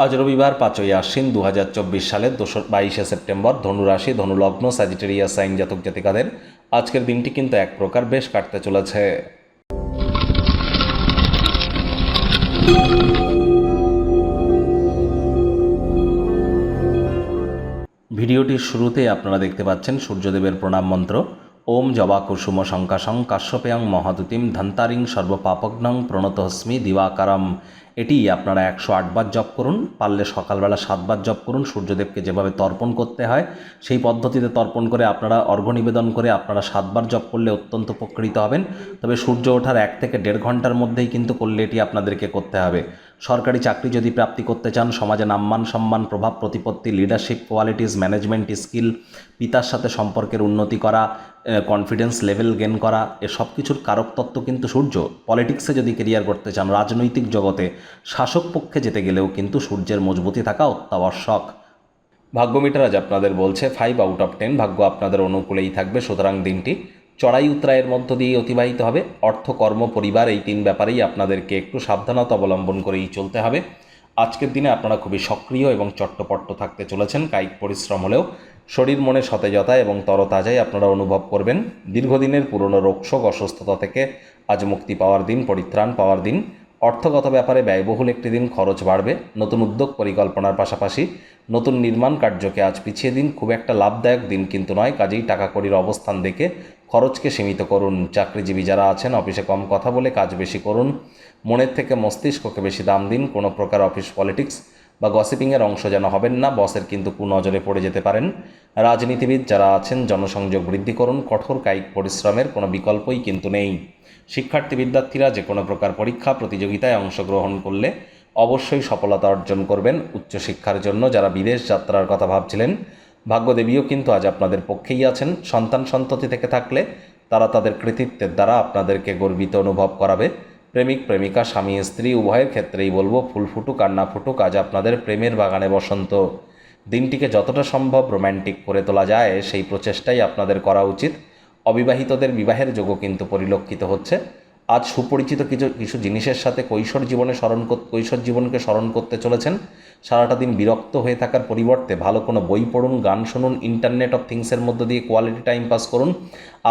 আজ রবিবার 5ই আশ্বিন 2024 সালের 22শে সেপ্টেম্বর। ধনুরাশি, ধনুলগ্ন, স্যাজিটেরিয়াস সাইন জাতক জাতিকাদের আজকের দিনটি কিন্তু এক প্রকার বেশ কাটতে চলেছে। ভিডিওটির শুরুতে আপনারা দেখতে পাচ্ছেন সূর্যদেবের প্রণাম মন্ত্র। ওম জবা কুসুম শঙ্কাশং কাশ্যপেয়ং মহাদুতিম ধন্তারিং সর্বপাপগ্নং প্রণতহস্মি দিবাকারম। এটি আপনারা 108 বার জপ করুন, পারলে সকালবেলা 7 বার জপ করুন। সূর্যদেবকে যেভাবে তর্পণ করতে হয় সেই পদ্ধতিতে তর্পণ করে আপনারা অর্ঘ্য নিবেদন করে আপনারা 7 বার জপ করলে অত্যন্ত উপকৃত হবেন। তবে সূর্য ওঠার 1 থেকে 1.5 ঘন্টার মধ্যেই কিন্তু করলে এটি আপনাদেরকে করতে হবে। সরকারি চাকরি যদি প্রাপ্তি করতে চান, সমাজে নাম্মান সম্মান, প্রভাব প্রতিপত্তি, লিডারশিপ কোয়ালিটিস, ম্যানেজমেন্ট স্কিল, পিতার সাথে সম্পর্কের উন্নতি করা, কনফিডেন্স লেভেল গেন করা, সব কিছুর কারক তত্ত্ব কিন্তু সূর্য। পলিটিক্সে যদি কেরিয়ার করতে চান, রাজনৈতিক জগতে শাসক পক্ষে যেতে গেলেও কিন্তু সূর্যের মজবুতি থাকা অত্যাবশ্যক। ভাগ্যমিটার আজ আপনাদের বলছে 5 আউট অফ 10, ভাগ্য আপনাদের অনুকূলেই থাকবে। সুতরাং দিনটি চড়াই উতরাইয়ের মধ্য দিয়ে অতিবাহিত হবে। অর্থ, কর্ম, পরিবার এই 3 ব্যাপারেই আপনাদেরকে একটু সাবধানতা অবলম্বন করেই চলতে হবে। আজকের দিনে আপনারা খুবই সক্রিয় এবং চট্টপট্ট থাকতে চলেছেন। কায়িক পরিশ্রম হলেও শরীর মনে সতেজতা এবং তরতাজাই আপনারা অনুভব করবেন। দীর্ঘদিনের পুরনো রোগশোক, অসুস্থতা থেকে আজ মুক্তি পাওয়ার দিন, পরিত্রাণ পাওয়ার দিন। অর্থগত ব্যাপারে ব্যয়বহুল একটি দিন, খরচ বাড়বে। নতুন উদ্যোগ পরিকল্পনার পাশাপাশি নতুন নির্মাণ কার্যকে আজ পিছিয়ে দিন। খুব একটা লাভদায়ক দিন কিন্তু নয়, কাজেই টাকা কড়ির অবস্থান দেখে খরচকে সীমিত করুন। চাকরিজীবী যারা আছেন, অফিসে কম কথা বলে কাজ বেশি করুন। মনের থেকে মস্তিষ্ককে বেশি দাম দিন। কোনো প্রকার অফিস পলিটিক্স বা গসিপিংয়ের অংশ যেন হবেন না, বসের কিন্তু কুনজরে পড়ে যেতে পারেন। রাজনীতিবিদ যারা আছেন, জনসংযোগ বৃদ্ধি করুন। কঠোর কায়িক পরিশ্রমের কোনো বিকল্পই কিন্তু নেই। শিক্ষার্থী বিদ্যার্থীরা যে কোনো প্রকার পরীক্ষা প্রতিযোগিতায় অংশগ্রহণ করলে অবশ্যই সফলতা অর্জন করবেন। উচ্চশিক্ষার জন্য যারা বিদেশ যাত্রার কথা ভাবছিলেন, ভাগ্যদেবীও কিন্তু আজ আপনাদের পক্ষেই আছেন। সন্তান সন্ততি থেকে থাকলে তারা তাদের কৃতিত্বের দ্বারা আপনাদেরকে গর্বিত অনুভব করাবে। প্রেমিক প্রেমিকা, স্বামী স্ত্রী উভয়ের ক্ষেত্রেই বলবো, ফুল ফুটুক আর না ফুটুক, আজ আপনাদের প্রেমের বাগানে বসন্ত। দিনটিকে যতটা সম্ভব রোম্যান্টিক করে তোলা যায় সেই প্রচেষ্টাই আপনাদের করা উচিত। অবিবাহিতদের বিবাহের যোগও কিন্তু পরিলক্ষিত হচ্ছে। আজ সুপরিচিত কিছু জিনিসের সাথে কৈশোর জীবনকে স্মরণ করতে চলেছেন। সারাটা দিন বিরক্ত হয়ে থাকার পরিবর্তে ভালো কোনো বই পড়ুন, গান শুনুন, ইন্টারনেট অফ থিংসের মধ্য দিয়ে কোয়ালিটি টাইম পাস করুন।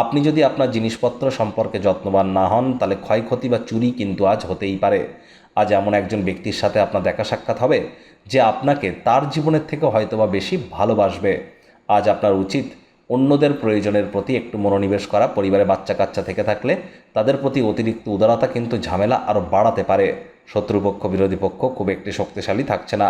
আপনি যদি আপনার জিনিসপত্র সম্পর্কে যত্নবান না হন, তাহলে ক্ষয়ক্ষতি বা চুরি কিন্তু আজ হতেই পারে। আজ এমন একজন ব্যক্তির সাথে আপনার দেখা সাক্ষাৎ হবে যে আপনাকে তার জীবনের থেকে হয়তোবা বেশি ভালোবাসবে। আজ আপনার উচিত অন্যদের প্রয়োজনের প্রতি একটু মনোনিবেশ করা। পরিবারে বাচ্চা কাচ্চা থেকে থাকলে তাদের প্রতি অতিরিক্ত উদারতা কিন্তু ঝামেলা আরও বাড়াতে পারে। শত্রুপক্ষ, বিরোধী পক্ষ খুব একটি শক্তিশালী থাকছে না।